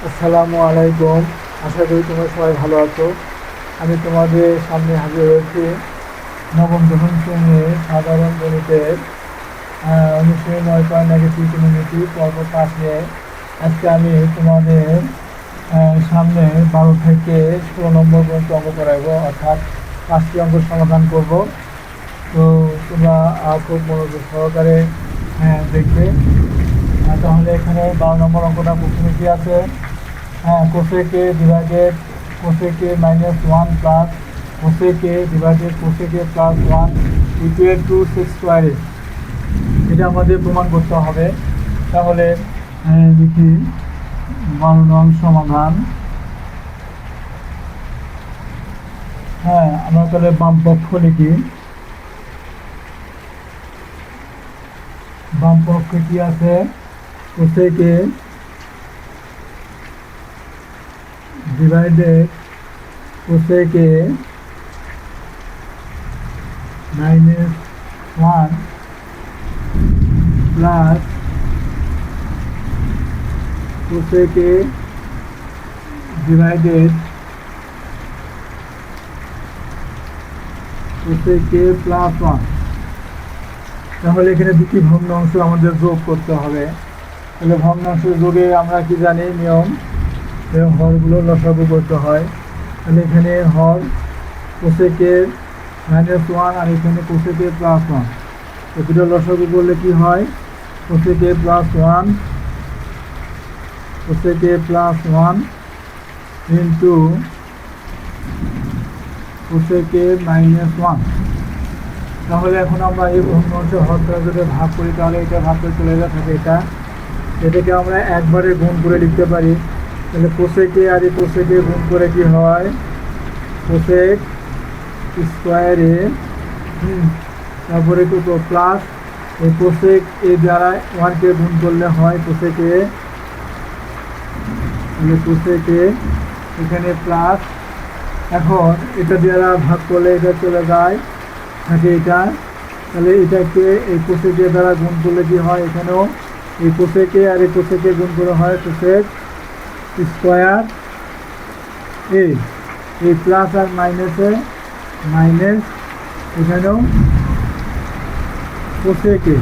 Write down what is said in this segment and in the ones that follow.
আসসালামু আলাইকুম। আশা করি তোমরা সবাই ভালো আছো। আমি তোমাদের সামনে হাজির হয়েছি নবম দশম শ্রেণীর সাধারণ গণিতের অনুশীলনী 9.1 ত্রিকোণমিতি পর্ব 5 নিয়ে। আজকে আমি তোমাদের সামনে 12 থেকে 16 নম্বর পর্যন্ত অঙ্ক করাবো, অর্থাৎ 5টি অঙ্ক সমাধান করব। তো তোমরা খুব মনোযোগ সহকারে দেখবে। তাহলে এখানে 12 নম্বর অঙ্কটা প্রথমে কি আছে? cosec a divided cosec a minus 1 plus cosec a divided cosec a plus 1 equal to 6 square। এটা আমাদের প্রমাণ করতে হবে। তাহলে দেখি 12 নং সমাধান। আমরা তাহলে বাম পক্ষ লিখি। বাম পক্ষে কি আছে? cosec a divided cosec a minus 1 plus cosec a divided cosec a plus 1। তাহলে এখানে দুটি ভগ্নাংশ আমাদের যোগ করতে হবে। তাহলে ভগ্নাংশের যোগে আমরা কি জানি নিয়ম, হরগুলো লসাগু করতে হয়। তাহলে এখানে হর cosec a -1 আর এখানে cosec a +1। তো দুটো লসাগু করলে কি হয়? cosec a +1 cosec a +1 into cosec a -1। তাহলে এখন আমরা এই ভগ্নাংশের হরটা যদি ভাগ করি, তাহলে এটা ভাগ করে চলে থাকে এটাকে আমরা একবারে গুণ করে লিখতে পারি। তাহলে cosec a আর এই cosec a গুণ করে কি হয়? cosec স্কোয়ার a, তারপরে কত প্লাস এই cosec a দ্বারা 1কে গুণ করলে হয় cosec a, তাহলে cosec a এখানে প্লাস। এখন এটা দ্বারা ভাগ করলে এটা চলে যায় থাকে এটা। তাহলে এটাকে এই cosec a দ্বারা গুণ করলে কি হয়? এখানেও এই cosec a আর এই cosec a গুণ করে হয় cosec স্কোয়ার a। এই প্লাস আর মাইনাসে মাইনাস, এখানেও cosec a।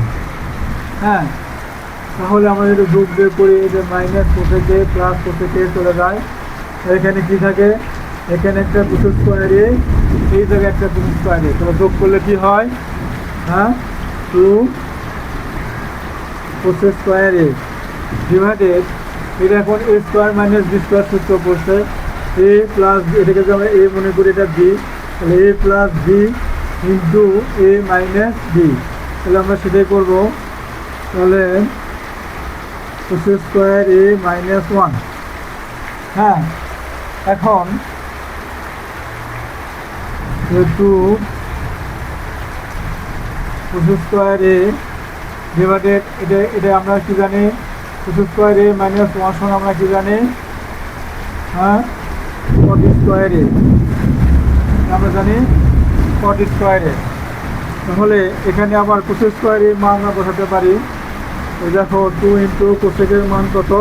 তাহলে আমরা যদি যোগ বের করি, এটা minus cosec a plus cosec a চলে যায়। এখানে কি থাকে? এখানে একটা cos স্কোয়ার a, এই জায়গায় একটা cos স্কোয়ার a। তাহলে যোগ করলে কি হয়? 2 cos স্কোয়ার a ডিভাইডেড, এটা এখন a square minus B square সূত্র পড়ছে। a প্লাস এটাকে যদি আমরা a মনে করি, এটা b, তাহলে a plus B into a minus B. তাহলে আমরা সেটাই করব। তাহলে cos স্কোয়ার a -1। এখন যেহেতু cos স্কোয়ার a ডিভাইডেড এটা আমরা কি জানি? cos স্কোয়ার a -1 সমান আমরা কি জানি? cot স্কোয়ার a আমরা জানি, cot স্কোয়ার a। তাহলে এখানে আবার cos স্কোয়ার a মান আমরা বসাতে পারি। তো দেখো 2 ইন্টু cosec এর মান কত?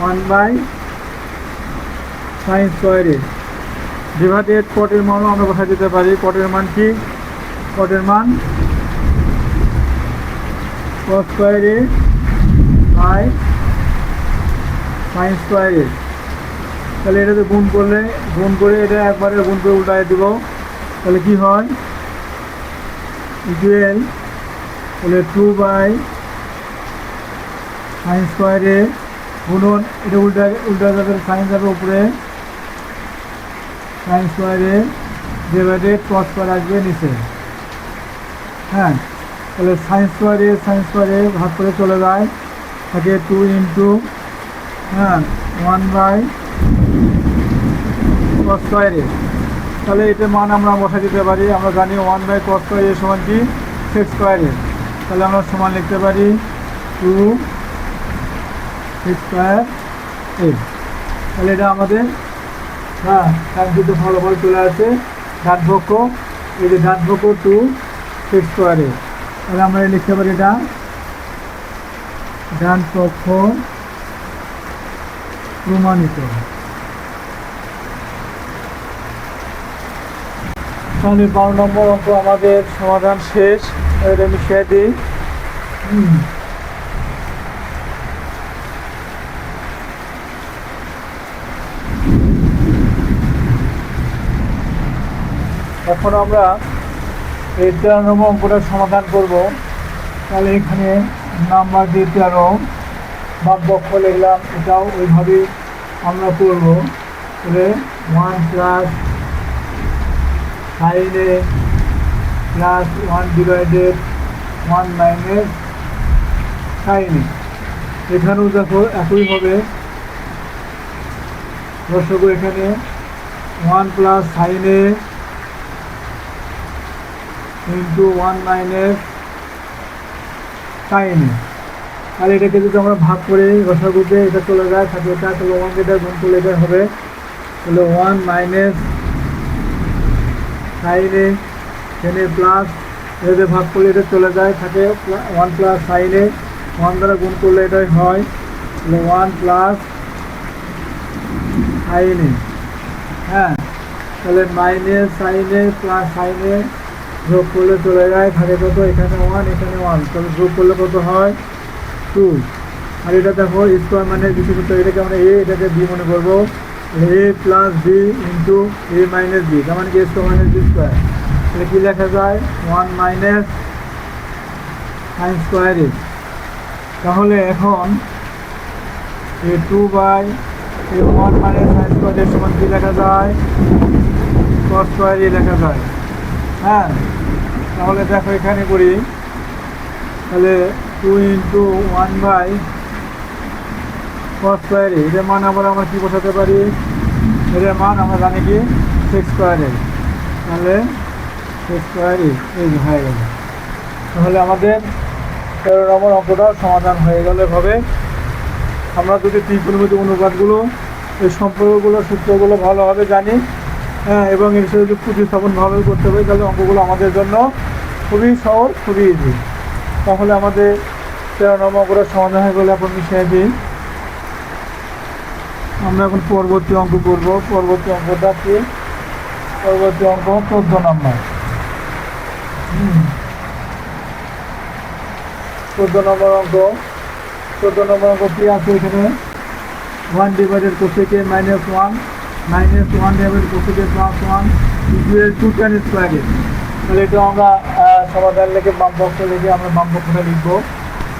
1/sin স্কোয়ার a ডিভাইডেড কটের মানও আমরা বসা দিতে পারি। কটের মান কি? কটের মান cos square a by sin square a। তাহলে এটাতে গুণ করে এটা একবারে গুণ করে উল্টায় দিব। তাহলে কি হয়? ইকুয়াল, তাহলে 2/sin স্কোয়ার a গুণন এটা উল্টা যাবে, সাইন যাবে উপরে, sin square a divided cos square আসবে নিচে। তাহলে sin স্কোয়ার a ভাগ করে চলে যায় থাকে 2 ইন্টু 1/cos স্কোয়ার a। তাহলে এটার মান আমরা বসা দিতে পারি। আমরা জানি 1/cos স্কোয়ার a সমান কি? sec square a। তাহলে আমরা সমান লিখতে পারি 2 sec স্কোয়ার a। তাহলে এটা আমাদের তার দুটো ফলাফল চলে আসে। ডান পক্ষ, এই যে ডান পক্ষ 2 sec স্কোয়ার a। তাহলে আমরা লিখতে পারি এটা ডান পক্ষ প্রমাণিত। তাহলে 12 নম্বর অঙ্ক আমাদের সমাধান শেষ। এটা মিশিয়ে দিই। এখন আমরা এই 13 নম্বর অঙ্কটা সমাধান করব। তাহলে এখানে নাম্বার দিয়ে 13 বামপক্ষ লিখলাম, এটাও ওইভাবেই আমরা করব। তাহলে 1 plus sin a plus 1 divided 1 minus sin a। এখানেও দেখো একইভাবে দর্শক, এখানে 1 plus sin a into 1 minus sin a। আর এটাকে যদি আমরা ভাগ করে রসাগুতে এটা চলে যায় থাকে, এটা তাহলে 1 এটা গুণ করলে এটা হবে, তাহলে 1 মাইনাস sin a, এখানে প্লাস এটাতে ভাগ করলে এটা চলে যায় থাকে 1 প্লাস sin a, 1 দ্বারা গুণ করলে এটাই হয়, তাহলে 1 প্লাস sin a। হ্যাঁ, তাহলে minus sin a plus sin a যোগ করলে চলে যায় থাকে কত, এখানে 1 এখানে 1, তাহলে যোগ করলে কত হয় 2। আর এটা দেখো স্কোয়ার মানে বিশেষত এটাকে আমরা এ, এটাকে বি মনে করবো, এ প্লাস বি ইন্টু এ মাইনাস বি, তার মানে কি স্কোয়ার মাইনাস বি স্কোয়ার। তাহলে কী লেখা যায় 1 মাইনাস সাইন স্কোয়ার এ। তাহলে এখন A 2 by A 1 minus sine square এর সমান কী লেখা যায় কস স্কোয়ার এ লেখা যায়। হ্যাঁ, তাহলে দেখো এখানে করি, তাহলে 2 ইন্টু 1 বাই কস স্কোয়ার এ, এটার মান আবার আমরা কী বসাতে পারি, এটার মান আমরা জানি কি সেক্স স্কোয়ার এ, তাহলে সেক্স স্কোয়ার এ এই হয়ে গেল। তাহলে আমাদের 13 নম্বর অঙ্কটা সমাধান হয়ে গেল এভাবে। আমরা যদি ত্রিকোণমিতিক অনুপাতগুলো, এই সম্পর্কগুলো, সূত্রগুলো ভালোভাবে জানি, হ্যাঁ, এবং এর সাথে যদি প্রতিস্থাপন ভাবে করতে পারি, তাহলে অঙ্কগুলো আমাদের জন্য খুবই সহজ, খুবই ইজি। তাহলে আমাদের 13 নম্বর অঙ্কটা সমাধান হয়ে গেলে এখন মিশিয়ে দিই। আমরা এখন পরবর্তী অঙ্ক করব। পরবর্তী অঙ্কটা কি, পরবর্তী অঙ্ক 14 নম্বর। 14 নম্বর অঙ্ক। 14 নম্বর অঙ্ক কি আছে এখানে, 1 divided cosec A minus 1 minus 1 divided cosec A plus 1 equal to tan square A. তাহলে এটা আমরা সমাধান লিখে বাম পক্ষ লিখে আমরা বাম পক্ষটা লিখবো।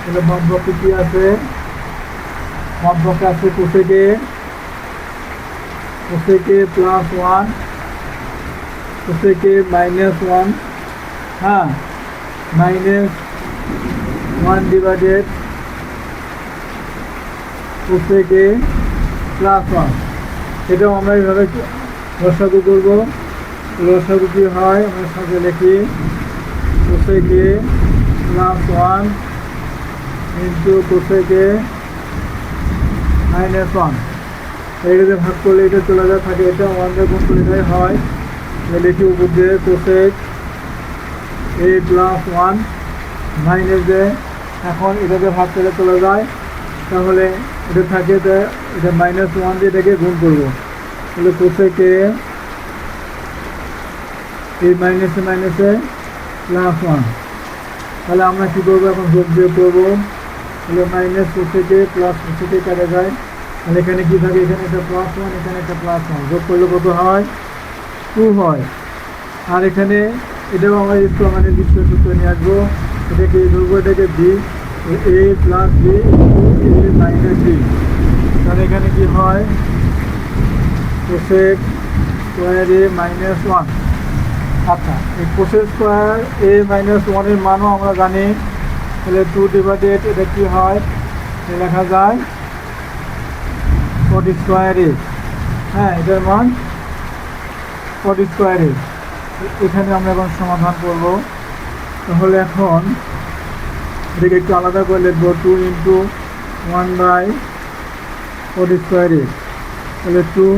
তাহলে বাম পক্ষে কী আছে, বাম পক্ষে আছে cosec A plus 1 cosec A minus 1, হ্যাঁ, minus 1 divided cosec A plus 1। এটাও আমরা এইভাবে রসাগু করবো। রসাগু কী হয় আমরা সাথে লিখি cosec A plus 1 into cosec A minus 1। এইটাতে ভাগ করলে এটা চলে যায় থাকে, এটা 1 দিয়ে গুণ করলে এটাই হয়, লিখি উপর দিয়ে কোসেক এ প্লাস 1 মাইনাস দিয়ে, এখন এটাতে ভাগ করে চলে যায়, তাহলে এটা থাকে, এটা মাইনাস 1 দিয়ে এটাকে গুণ করবো, তাহলে কোসেক এ এই মাইনাসে মাইনাসে প্লাস 1। তাহলে আমরা কী করবো এখন যোগ দিয়ে করবো, তাহলে minus cosec A plus cosec এ কাটা যায়, তাহলে এখানে কী থাকে, এখানে একটা প্লাস 1 এখানে একটা প্লাস 1, যোগ করলে কত হয় 2 হয়। আর এখানে এটাও আমরা একটু আমাদের দ্বিতীয় সূত্র নিয়ে আসবো, এটাকে ধরবো, এটাকে B A plus B A minus B. তাহলে এখানে কি হয় কোসেক স্কোয়ার এ মাইনাস 1। আচ্ছা, এই কোসেক স্কোয়ার এ মাইনাস 1-এর মানও আমরা জানি, তাহলে 2 ডিভাইডেড এটা কী হয় লেখা যায় কট স্কোয়ার এ, হ্যাঁ, এটার মান কট স্কোয়ার এ। এখানে আমরা এখন সমাধান করব। তাহলে এখন এটাকে একটু আলাদা করে লিখবো, 2 into 1 by cot square A. তাহলে 2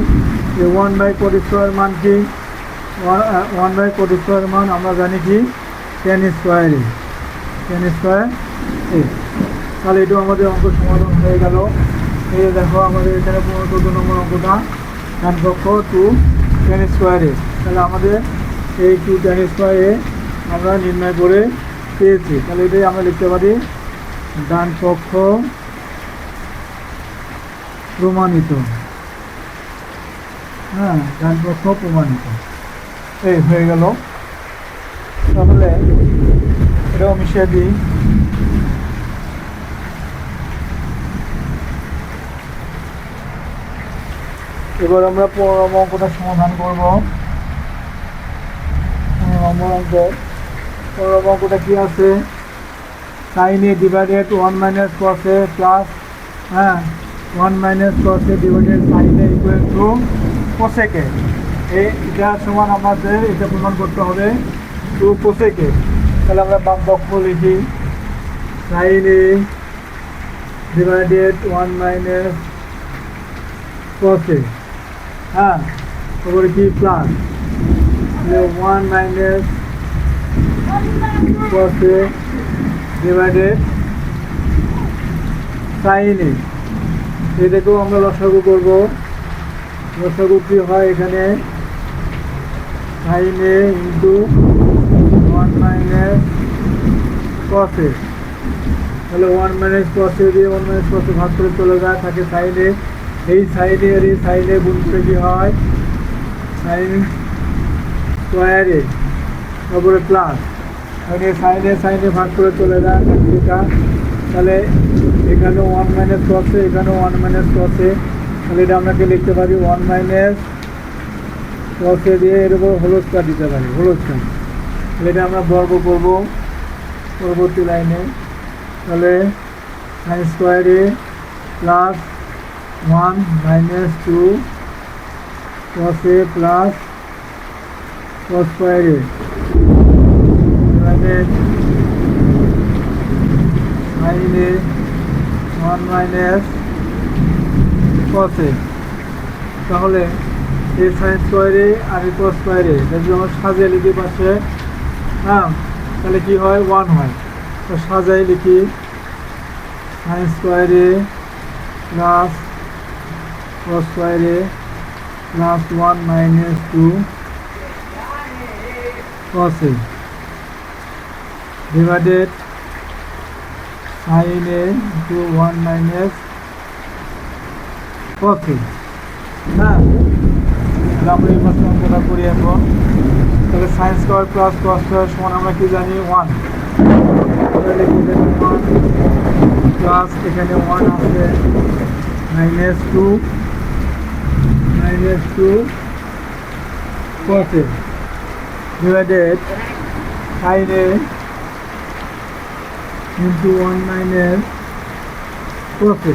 এ 1 বাই কট স্কোয়ার মান কি, 1 বাই কট স্কোয়ার মান আমরা জানি কি tan square A, tan square A. তাহলে এটাও আমাদের অঙ্ক সমাধান হয়ে গেল। এই দেখো আমাদের এখানে 14 নম্বর অঙ্কটা ডান পক্ষ 2 tan স্কোয়ারে, তাহলে আমাদের এই 2 tan স্কোয়ারে আমরা নির্ণয় করে পেয়েছি। তাহলে এটাই আমরা লিখতে পারি ডান পক্ষ প্রমাণিত। হ্যাঁ, ডান পক্ষ প্রমাণিত, এই হয়ে গেল। তাহলে এটাও মিশিয়ে দিই। এবার আমরা 15 নম্বর অঙ্কটা সমাধান করব। 15 নম্বর অঙ্কটা কি আছে? sin a divided 1 minus cos a plus 1 minus cos a divided sin a equal to cosec a। এটা সমান আমাদের এটা প্রমাণ করতে হবে 2 cosec a। তাহলে আমরা বাম পক্ষ লিখি sin a divided 1 minus cos a, তারপরে কি plus 1 minus cos a divided sin a। এটাকেও আমরা লসাগু করব। লসাগু কি হয় এখানে? sin a into 1 minus cos a। তাহলে 1 মাইনাস cos a দিয়ে 1 মাইনাস cos a ভাগ করে চলে যায়, থাকে sin a। এই sin a আর এই sin a গুণ করে কি হয়? sin স্কোয়ার a, তারপরে প্লাস sin a ভাগ করে চলে যায় এটা। তাহলে এখানে 1 মাইনাস cos a, এখানেও 1 মাইনাস cos a। তাহলে এটা আমরা লিখতে পারি 1 মাইনাস cos a দিয়ে এর উপর হোল স্কয়ার দিতে পারি, হোল স্কয়ার। তাহলে এটা আমরা বর্গ করব পরবর্তী লাইনে। তাহলে sin square a plus 1 minus 2 cos a plus cos square a divided sin a 1 minus cos a। তাহলে এই sin স্কয়ার a আর এই cos স্কয়ার a যদি আমরা সাজিয়ে লিখি পাশে, তাহলে কি হয়? 1 হয়। তো সাজাই লিখি sin square a plus cos square a plus 1 minus 2 cos a divided sin a into 1 minus cos a। তাহলে আমরা এই পাশে অঙ্কটা করি এখন। তাহলে sin square plus cos square সমান আমরা কি জানি? 1। তাহলে এখানে 1 প্লাস এখানে 1 আছে minus 2 cos a divided sin a into 1 minus cos a।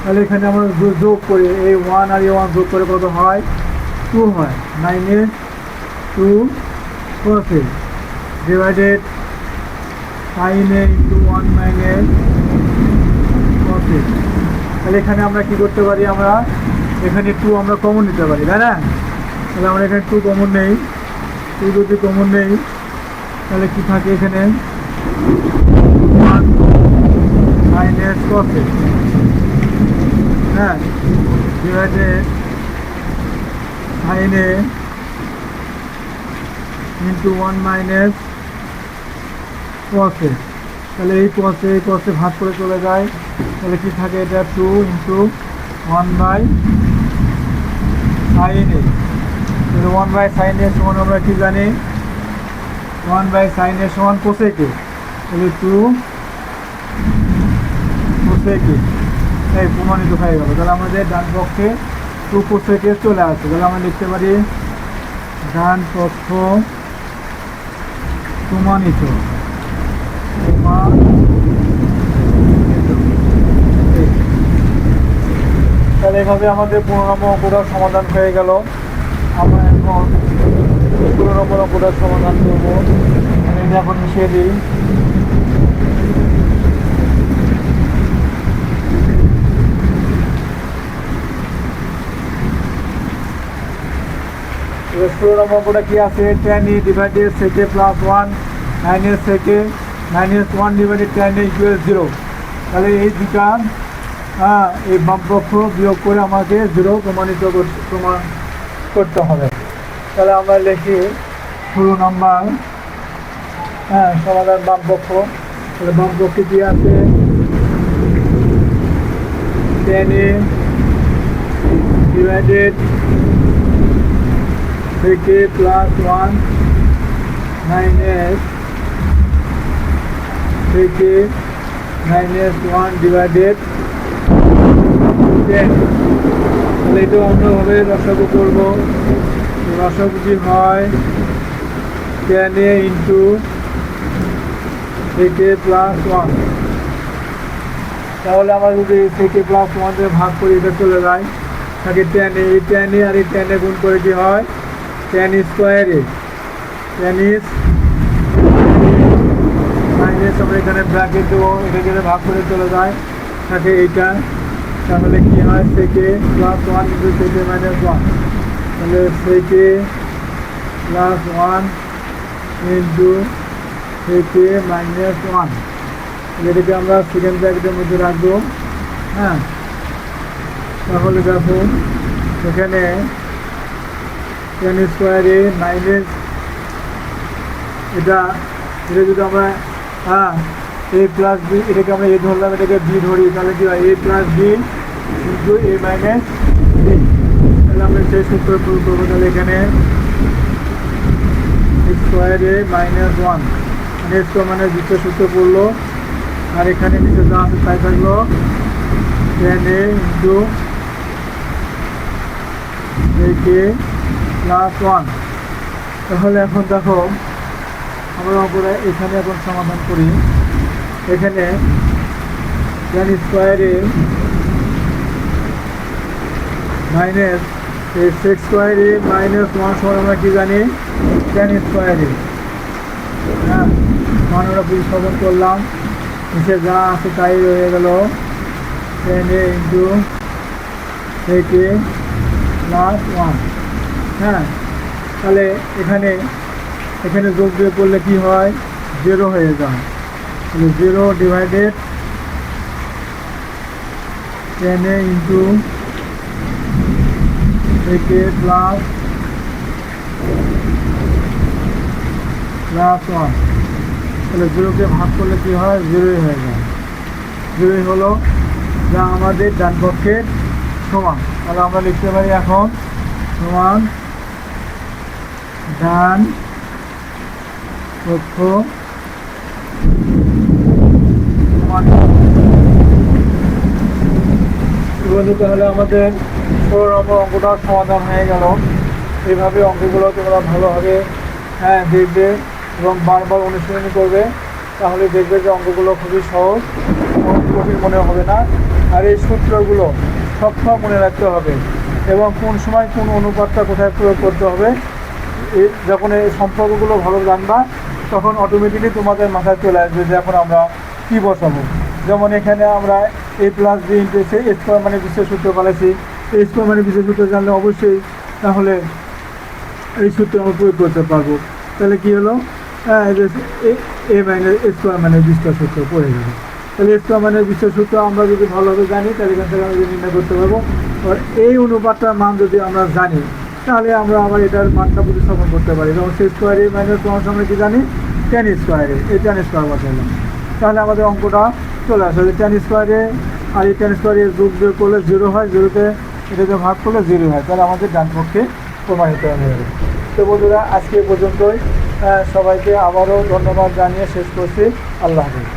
তাহলে এখানে আমরা যোগ করি, এই 1 আর এই 1 যোগ করে কত হয়? 2 হয়, minus 2 cos a divided sin a into 1 minus cos a। তাহলে এখানে আমরা কি করতে পারি? আমরা এখানে 2 আমরা কমন নিতে পারি, তাই না? তাহলে আমরা এখানে 2 কমন নেই। 2 যদি কমন নেই তাহলে কি থাকে এখানে? 1 minus cos a, divided sin a into 1 minus cos a। তাহলে এই cos a ভাগ করে চলে যায়, তাহলে কি থাকে? এটা 2 ইন্টু 1 বাই sin a। তাহলে 1 বাই sin a সমান আমরা কি জানি? 1 বাই sin a সমান cosec a। তাহলে 2 cosec a, এই প্রমাণিত হয়ে গেল। তাহলে আমাদের ডান পক্ষে 2 cosec a চলে আসছে। তাহলে আমরা লিখতে পারি ডান পক্ষ প্রমাণিত। তাহলে এভাবে আমাদের 15 নম্বর অঙ্কটার সমাধান হয়ে গেল। আমরা এখন 16 নম্বর অঙ্কটার সমাধান করবো। এটা এখন মিশিয়ে দিই। এবার 16 নম্বর অঙ্কটা কি আছে? tan a divided sec a plus 1 minus sec a minus 1 divided tan a equal 0। তাহলে এই দুটা হ্যাঁ, এই বাম পক্ষ বিয়োগ করে আমাকে 0 প্রমাণ করতে হবে। তাহলে আমরা লিখি শুরু নাম্বার, হ্যাঁ, সমাধান বাম পক্ষ। তাহলে বাম পক্ষে কি আছে, tan A ডিভাইডেড থেকে +1 মাইনাস থেকে -1 ডিভাইডেড 10। তাহলে এটা অন্যভাবে রসাগু করবো। রসাগু কি হয়, tan A ইন্টু থেকে +1। তাহলে আমরা যদি থেকে +1 দিয়ে ভাগ করি, এটা চলে যায়, থাকে tan A। এই tan A আর এই tan A গুণ করে কি হয়, tan square A। tan is minus, আমরা এখানে ব্র্যাকেট দেবো, এটা যদি ভাগ করে চলে যায়, থাকে এইটা। তাহলে কি হয়, থেকে +1 ইন্টু থেকে -1। তাহলে থেকে +1 ইন্টু থেকে -1। যেটাকে আমরা সেকেন্ড ব্র্যাকেটের মধ্যে রাখবো। হ্যাঁ, তাহলে দেখুন এখানে tan স্কোয়ারে মাইনাস এটা যদি আমরা A প্লাস বি, এটাকে আমরা A ধরলাম, এটাকে বি ধরি, তাহলে কি হয়, A plus B into A minus B. তাহলে আমরা সেই সূত্র প্রয়োগ করবো। তাহলে এখানে স্কোয়ারে -1 মানে স্কোয়ার মানে দ্বিতীয় সূত্র পড়লো, আর এখানে নিচে যা আছে তাই থাকলো, tan A ইন্টু থেকে +1। তাহলে এখন দেখো আমরা অঙ্কটা এখানে এখন সমাধান করি। এখানে tan স্কোয়ারে মাইনাস x স্কোয়ারে -1 সমান আমরা কি জানি, tan স্কোয়ারে। হ্যাঁ, মান আমরা প্রতিস্থাপন করলাম, নিচে যা আছে তাই রয়ে গেল, tan A ইন্টু থেকে +1। হ্যাঁ, তাহলে এখানে যোগ দিয়ে করলে কি হয়, 0 হয়ে যায়। তাহলে 0 ডিভাইডেড tan A ইন্টু থেকে +1। তাহলে 0কে ভাগ করলে কি হয়, 0ই হয়ে যায়। 0ই হলো, যা আমাদের ডান পক্ষের সমান। তাহলে আমরা লিখতে পারি এখন সমান ডান পক্ষ সমান। তাহলে আমাদের 16 নম্বর অঙ্কটার সমাধান হয়ে গেল। এইভাবে অঙ্কগুলো তোমরা ভালোভাবে দেখবে এবং বারবার অনুশীলন করবে, তাহলে দেখবে যে অঙ্কগুলো খুবই সহজ এবং কঠিন মনে হবে না। আর এই সূত্রগুলো সবসময় মনে রাখতে হবে এবং কোন সময় কোন অনুপাতটা কোথায় প্রয়োগ করতে হবে, যখন এই সম্পর্কগুলো ভালো জানবা তখন অটোমেটিকলি তোমাদের মাথায় চলে আসবে যে এখন আমরা কী বসাবো। যেমন এখানে আমরা A plus B into A square মানে বিশেষ সূত্র পালাইছি। এই স্কোয়ার মানে বিশেষ সূত্র জানলে অবশ্যই তাহলে এই সূত্র আমরা প্রয়োগ করতে পারবো। তাহলে কী হলো, A মাইনাস A স্কোয়ার মানে বিশেষ সূত্র পড়ে যাবে। তাহলে স্কোয়ার মানে বিশেষ সূত্র আমরা যদি ভালোভাবে জানি, তাহলে এখান থেকে আমরা নির্ণয় করতে পারবো। আর এই অনুপাতটার মান যদি আমরা জানি, তাহলে আমরা আবার এটার মানটা প্রতিস্থাপন করতে পারি। যেমন সি স্কোয়ারে -1 আমরা কি জানি, tan স্কোয়ারে, এই tan স্কোয়ার বসাইলাম, তাহলে আমাদের অঙ্কটা চলে আসে। tan স্কোয়ারে আর এই tan স্কোয়ারে যোগ বিয়োগ করলে 0 হয়, 0তে এটাকে ভাগ করলে 0 হয়, তাহলে আমাদের ডান পক্ষে প্রমাণিত হয়ে যাবে। তো বন্ধুরা, আজকে পর্যন্তই। সবাইকে আবারও ধন্যবাদ জানিয়ে শেষ করছি। আল্লাহ হাফেজ।